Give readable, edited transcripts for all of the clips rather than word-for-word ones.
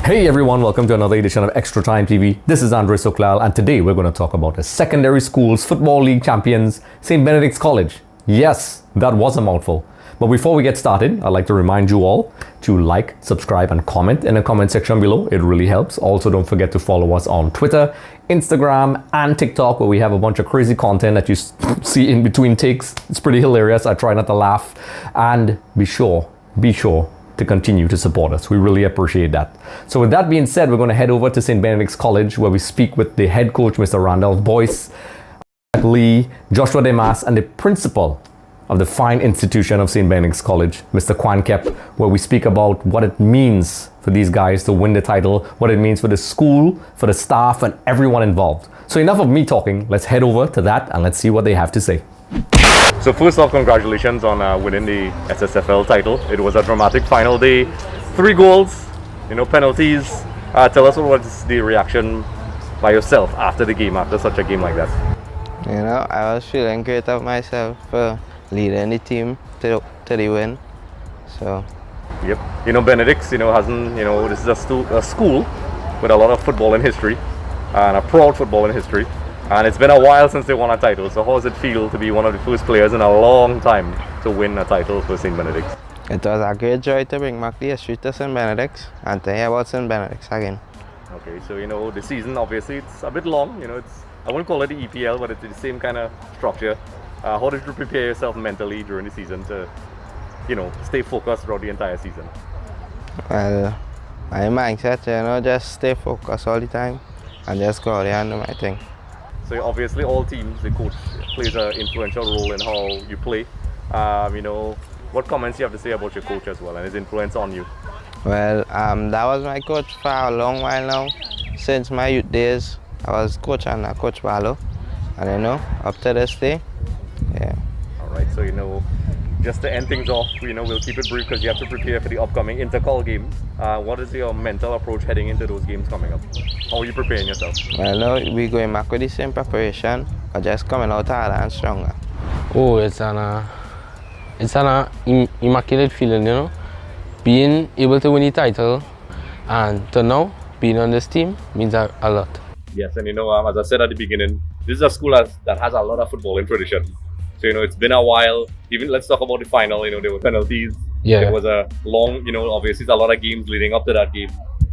Hey everyone, welcome to another edition of Extra Time TV. This is Sooklal, and today we're going to talk about the secondary schools football league champions, St. Benedict's College. Yes, that was a mouthful. But before we get started, I'd like to remind you all to like, subscribe, and comment in the comment section below. It really helps. Also, don't forget to follow us on Twitter, Instagram, and TikTok, where we have a bunch of crazy content that you see in between takes. It's pretty hilarious. I try not to laugh. And be sure to continue to support us. We really appreciate that. So with that being said, we're going to head over to St. Benedict's College, where we speak with the head coach, Mr. Randolf Boyce, Tarik Lee, Joshua Demas, and the principal of the fine institution of St. Benedict's College, Mr. Quan Kep, where we speak about what it means for these guys to win the title, what it means for the school, for the staff, and everyone involved. So enough of me talking. Let's head over to that and let's see what they have to say. So first off, congratulations on winning the SSFL title. It was a dramatic final day. 3 goals, penalties. Tell us what was the reaction by yourself after the game, after such a game like that? I was feeling great of myself for leading the team to the win. So. Yep. Benedicts, hasn't, this is a school with a lot of football in history and a proud football in history. And it's been a while since they won a title. So how does it feel to be one of the first players in a long time to win a title for St. Benedict's? It was a great joy to bring back the history to St. Benedict's and to hear about St. Benedict's again. Okay, so the season, obviously it's a bit long. I wouldn't call it the EPL, but it's the same kind of structure. How did you prepare yourself mentally during the season to, stay focused throughout the entire season? Well, my mindset, just stay focused all the time and just go out there and do my thing. So obviously all teams, the coach plays an influential role in how you play. What comments you have to say about your coach as well and his influence on you? Well, that was my coach for a long while now. Since my youth days, I was coach under Coach Barlow. And up to this day, yeah. Alright, so just to end things off, we'll keep it brief because you have to prepare for the upcoming INTERCOL games. What is your mental approach heading into those games coming up? How are you preparing yourself? Well, no, we're going back with the same preparation, but just coming out harder and stronger. Oh, it's an immaculate feeling, Being able to win the title and to now being on this team means a lot. Yes, and as I said at the beginning, this is a school that has a lot of footballing tradition. So, it's been a while. Even let's talk about the final, there were penalties. Yeah. There was a long, obviously a lot of games leading up to that game.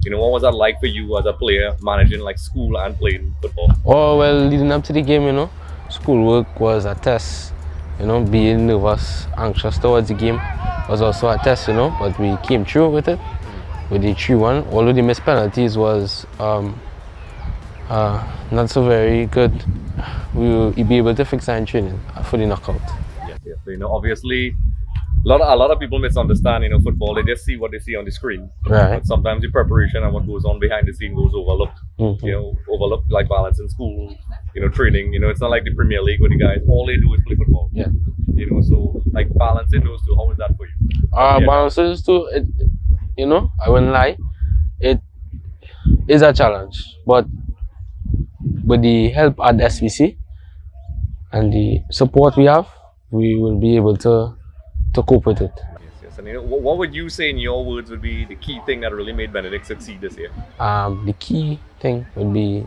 What was that like for you as a player, managing like school and playing football? Oh, well, leading up to the game, schoolwork was a test. Being nervous, anxious towards the game was also a test, but we came through with it, with the 3-1. Although the missed penalties was not so very good, we will be able to fix that in training for the knockout. Yes. So, obviously, a lot of people misunderstand, football. They just see what they see on the screen. Right. But sometimes the preparation and what goes on behind the scene goes overlooked. Mm-hmm. Overlooked like balance in school, training. It's not like the Premier League where the guys, all they do is play football. Yeah. So like balancing those two, how is that for you? Balances too, I wouldn't lie, it is a challenge, but with the help at SVC and the support we have, we will be able to cope with it. Yes. And what would you say in your words would be the key thing that really made Benedict succeed this year? The key thing would be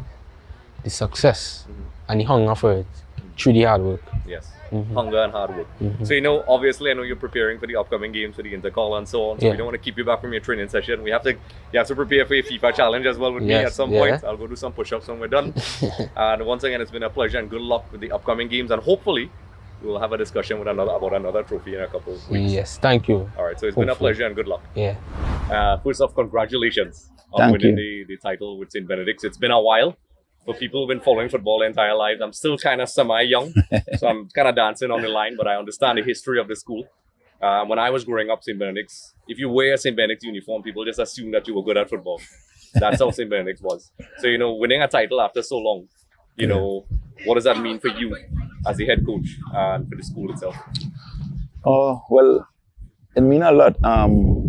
the success and the hunger for it through the hard work. Yes, hunger and hard work. So obviously I know you're preparing for the upcoming games, for the INTERCOL and so on. So we don't want to keep you back from your training session. You have to prepare for your FIFA challenge as well with me at some point. I'll go do some push-ups when we're done. And once again, it's been a pleasure and good luck with the upcoming games, and hopefully we'll have a discussion with about another trophy in a couple of weeks. Yes, thank you. All right, so it's been a pleasure and good luck. Yeah. First off, congratulations on winning the title with St. Benedict's. It's been a while. For people who've been following football their entire lives, I'm still kind of semi-young, so I'm kind of dancing on the line, but I understand the history of the school. When I was growing up, St. Benedict's, if you wear a St. Benedict's uniform, people just assume that you were good at football. That's how St. Benedict's was. So, winning a title after so long, what does that mean for you as the head coach and for the school itself? Oh, well, it means a lot.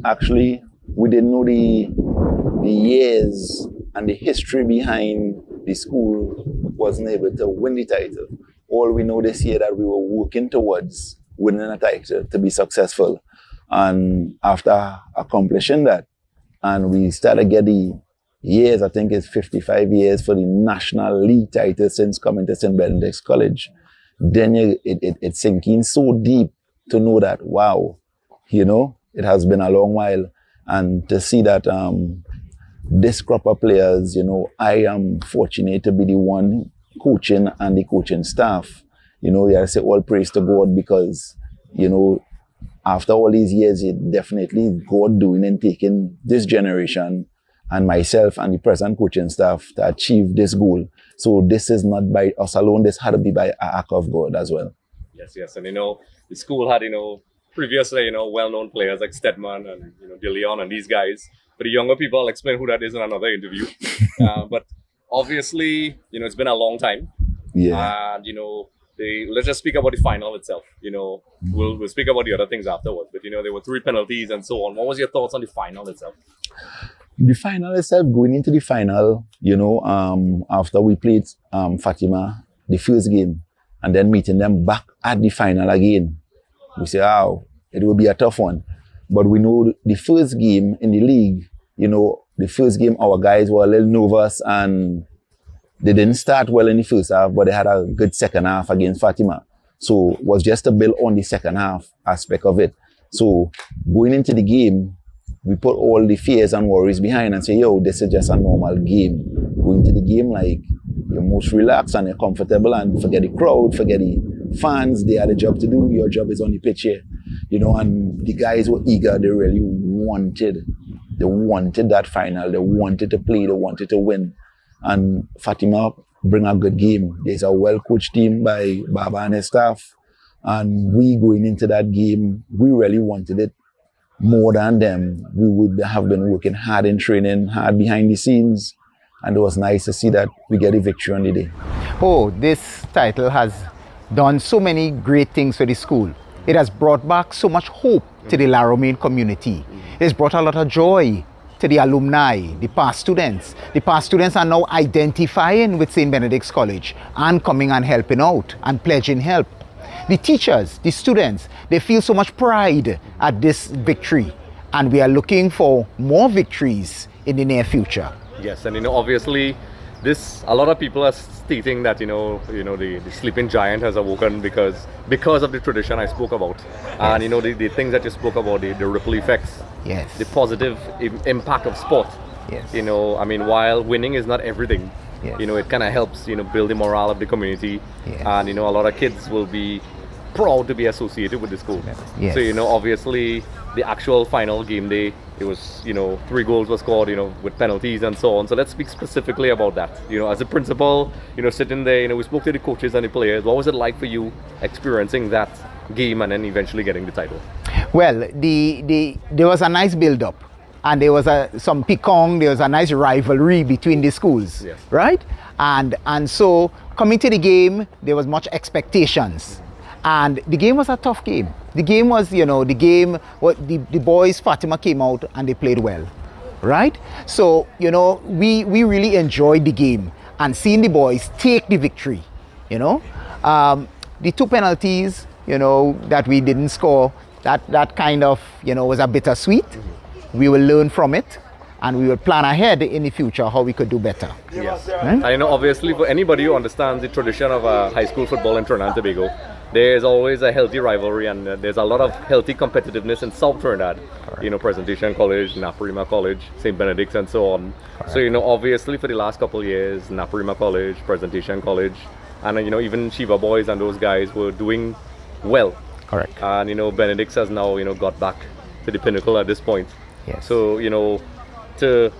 Actually, we didn't know the years and the history behind the school wasn't able to win the title. All we know this year that we were working towards winning a title to be successful. And after accomplishing that, and we started get the years. I think it's 55 years for the national league title since coming to St. Benedict's College. Then it sinks in so deep to know that, wow, you know, it has been a long while. And to see that this crop of players, you know, I am fortunate to be the one coaching and the coaching staff. You know, I say all praise to God because, you know, after all these years, it definitely God doing and taking this generation and myself and the present coaching staff to achieve this goal. So this is not by us alone. This had to be by an act of God as well. Yes. And, you know, the school had, you know, previously, you know, well-known players like Stedman and, you know, De Leon and these guys. For the younger people, I'll explain who that is in another interview. But obviously, you know, it's been a long time. Yeah. And, you know, let's just speak about the final itself. You know, we'll speak about the other things afterwards. But, you know, there were 3 penalties and so on. What was your thoughts on the final itself? The final itself, going into the final, you know, after we played Fatima, the first game, and then meeting them back at the final again, we say, oh, it will be a tough one. But we know the first game in the league, you know, the first game, our guys were a little nervous and they didn't start well in the first half, but they had a good second half against Fatima. So it was just to build on the second half aspect of it. So going into the game, we put all the fears and worries behind and say, yo, this is just a normal game. Go into the game like you're most relaxed and you're comfortable and forget the crowd, forget the fans. They had a job to do. Your job is on the pitch here. You know, and the guys were eager. They really wanted that final. They wanted to play. They wanted to win. And Fatima bring a good game. There's a well-coached team by Baba and his staff. And we going into that game, we really wanted it more than them. We would have been working hard in training, hard behind the scenes. And it was nice to see that we get a victory on the day. Oh, this title has done so many great things for the school. It has brought back so much hope to the Laramie community. It has brought a lot of joy to the alumni, the past students. The past students are now identifying with St. Benedict's College and coming and helping out and pledging help. The teachers, the students, they feel so much pride at this victory, and we are looking for more victories in the near future. Yes, and you know, obviously, a lot of people are stating that the sleeping giant has awoken because of the tradition I spoke about, yes. And you know the things that you spoke about, the ripple effects, yes, the positive impact of sport. Yes. You know, I mean, while winning is not everything, yes, you know, it kind of helps build the morale of the community, yes, and you know, a lot of kids will be proud to be associated with the school. Yes. So you know, obviously the actual final game day, it was 3 goals were scored, with penalties and so on. So let's speak specifically about that. As a principal, sitting there, we spoke to the coaches and the players. What was it like for you experiencing that game and then eventually getting the title? Well, there was a nice build-up, and there was some picong. There was a nice rivalry between the schools, yes, right? And so coming to the game, there was much expectations. And the game was a tough game. The game was, the boys, Fatima came out and they played well, right? So, we really enjoyed the game and seeing the boys take the victory, The 2 penalties, that we didn't score, that kind of, was a bittersweet. We will learn from it and we will plan ahead in the future how we could do better. Yes. Right? I know, obviously, for anybody who understands the tradition of high school football in Trinidad and Tobago, there's always a healthy rivalry and there's a lot of healthy competitiveness in South Trinidad. Correct. Presentation College, Naparima College, St. Benedict's and so on. Correct. So, obviously for the last couple of years, Naparima College, Presentation College, and even Shiva Boys and those guys were doing well. Correct. And, Benedicts has now, got back to the pinnacle at this point. Yes. So, to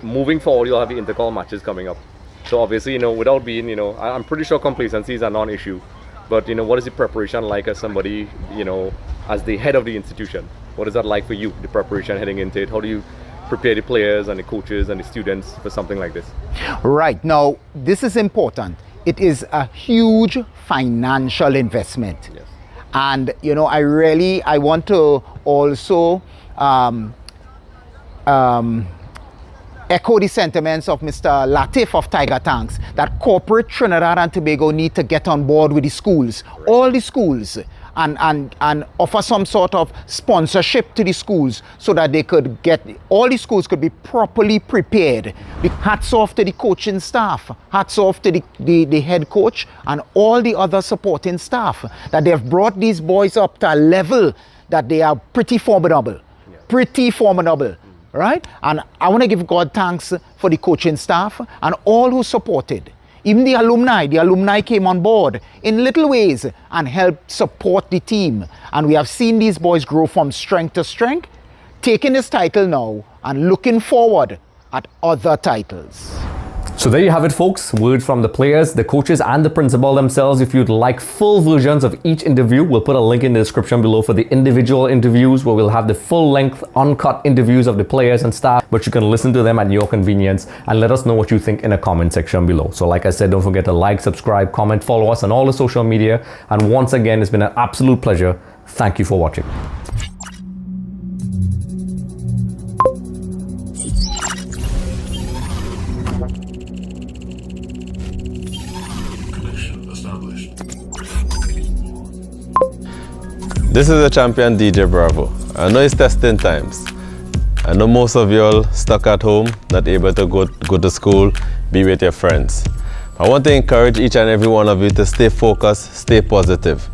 moving forward, you'll have the INTERCOL matches coming up. So obviously, without being, I'm pretty sure complacency is a non-issue. But, what is the preparation like as somebody, as the head of the institution? What is that like for you, the preparation heading into it? How do you prepare the players and the coaches and the students for something like this? Right. Now, this is important. It is a huge financial investment. Yes. And, I want to also echo the sentiments of Mr. Latif of Tiger Tanks that corporate Trinidad and Tobago need to get on board with the schools. Right. All the schools and offer some sort of sponsorship to the schools so that they could all the schools could be properly prepared. Hats off to the coaching staff, hats off to the head coach and all the other supporting staff, that they have brought these boys up to a level that they are pretty formidable, right? And I want to give God thanks for the coaching staff and all who supported. Even the alumni came on board in little ways and helped support the team. And we have seen these boys grow from strength to strength, taking this title now and looking forward at other titles. So there you have it, folks. Words from the players, the coaches, and the principal themselves. If you'd like full versions of each interview, we'll put a link in the description below for the individual interviews, where we'll have the full-length, uncut interviews of the players and staff, but you can listen to them at your convenience, and let us know what you think in the comment section below. So like I said, don't forget to like, subscribe, comment, follow us on all the social media. And once again, it's been an absolute pleasure. Thank you for watching. This is the champion DJ Bravo. I know it's testing times. I know most of y'all stuck at home, not able to go to school, be with your friends. I want to encourage each and every one of you to stay focused, stay positive,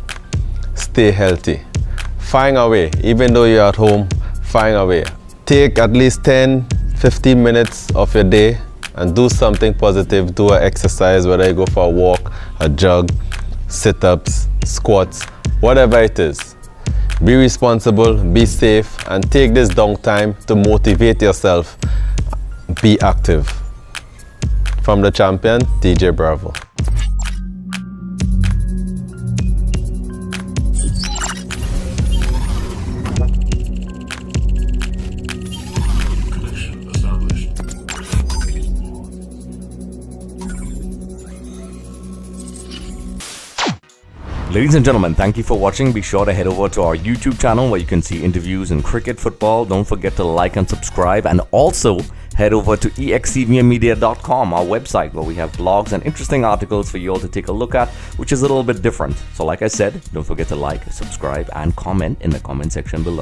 stay healthy. Find a way, even though you're at home, find a way. Take at least 10-15 minutes of your day and do something positive. Do an exercise, whether you go for a walk, a jog, sit-ups, squats, whatever it is. Be responsible, be safe, and take this downtime to motivate yourself. Be active. From the champion, DJ Bravo. Ladies and gentlemen, thank you for watching. Be sure to head over to our YouTube channel where you can see interviews in cricket, football. Don't forget to like and subscribe, and also head over to EXTVmedia.com, our website, where we have blogs and interesting articles for you all to take a look at, which is a little bit different. So like I said, don't forget to like, subscribe, and comment in the comment section below.